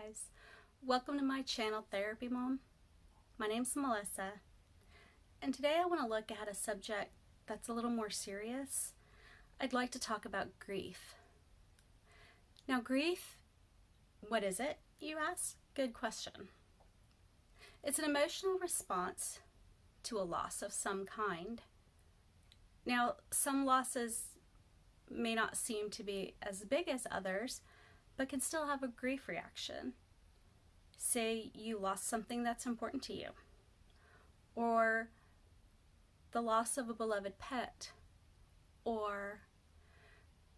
guys, welcome to my channel Therapy Mom. My name's Melissa, and today I want to look at a subject that's a little more serious. I'd like to talk about grief. Now, grief, what is it, you ask? Good question. It's an emotional response to a loss of some kind. Now, some losses may not seem to be as big as others, but can still have a grief reaction. Say you lost something that's important to you, or the loss of a beloved pet, or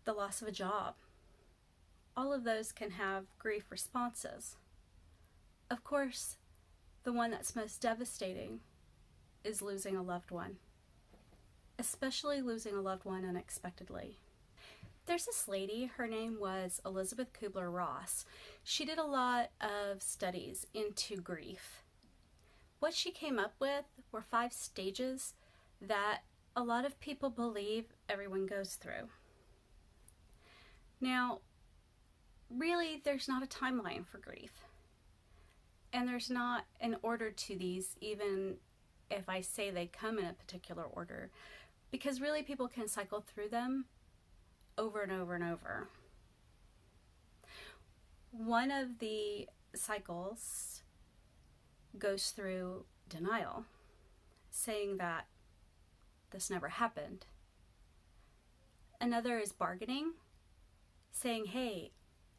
the loss of a job. All of those can have grief responses. Of course, the one that's most devastating is losing a loved one, especially losing a loved one unexpectedly. There's this lady, her name was Elizabeth Kubler-Ross. She did a lot of studies into grief. What she came up with were 5 stages that a lot of people believe everyone goes through. Now, really, there's not a timeline for grief. And there's not an order to these, even if I say they come in a particular order, because really people can cycle through them over and over and over. One of the cycles goes through denial, saying that this never happened. Another is bargaining, saying, hey,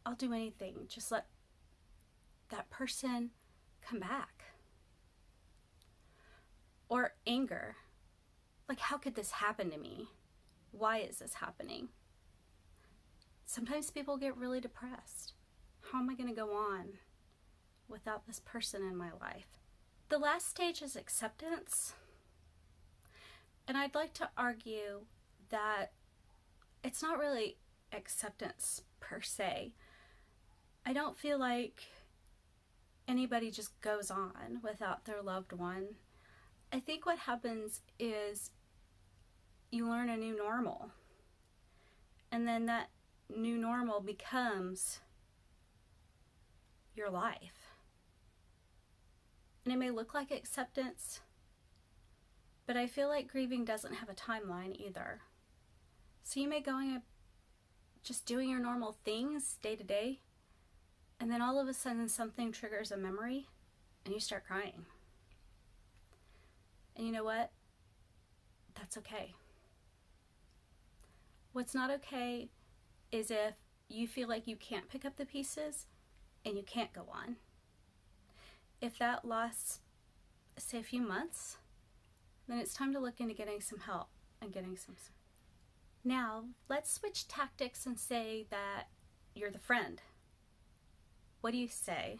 I'll do anything, just let that person come back. Or anger, like, how could this happen to me? Why is this happening? Sometimes people get really depressed. How am I going to go on without this person in my life? The last stage is acceptance. And I'd like to argue that it's not really acceptance per se. I don't feel like anybody just goes on without their loved one. I think what happens is you learn a new normal. And then that new normal becomes your life. And it may look like acceptance, but I feel like grieving doesn't have a timeline either. So you may go on just doing your normal things day to day, and then all of a sudden something triggers a memory and you start crying. And you know what? That's okay. What's not okay is if you feel like you can't pick up the pieces and you can't go on. If that lasts, say, a few months, then it's time to look into getting some help and getting some. Now, let's switch tactics and say that you're the friend. What do you say?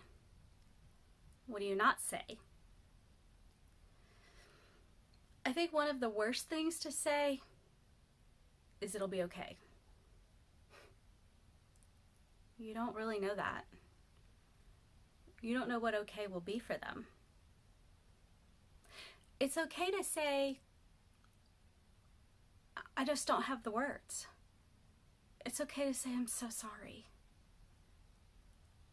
What do you not say? I think one of the worst things to say is it'll be okay. You don't really know that. You don't know what okay will be for them. It's okay to say, I just don't have the words. It's okay to say, I'm so sorry.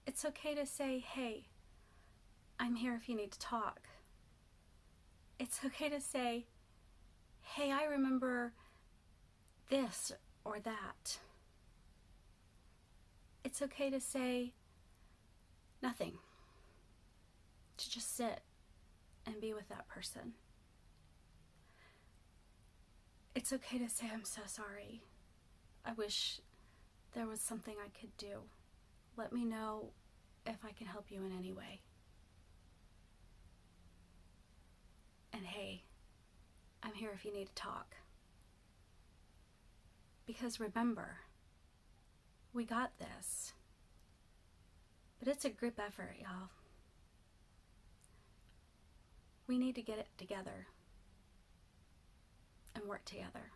It's okay to say, hey, I'm here if you need to talk. It's okay to say, hey, I remember this or that. It's okay to say nothing, to just sit and be with that person. It's okay to say, I'm so sorry. I wish there was something I could do. Let me know if I can help you in any way. And hey, I'm here if you need to talk. Because remember, we got this. But it's a group effort, y'all. We need to get it together and work together.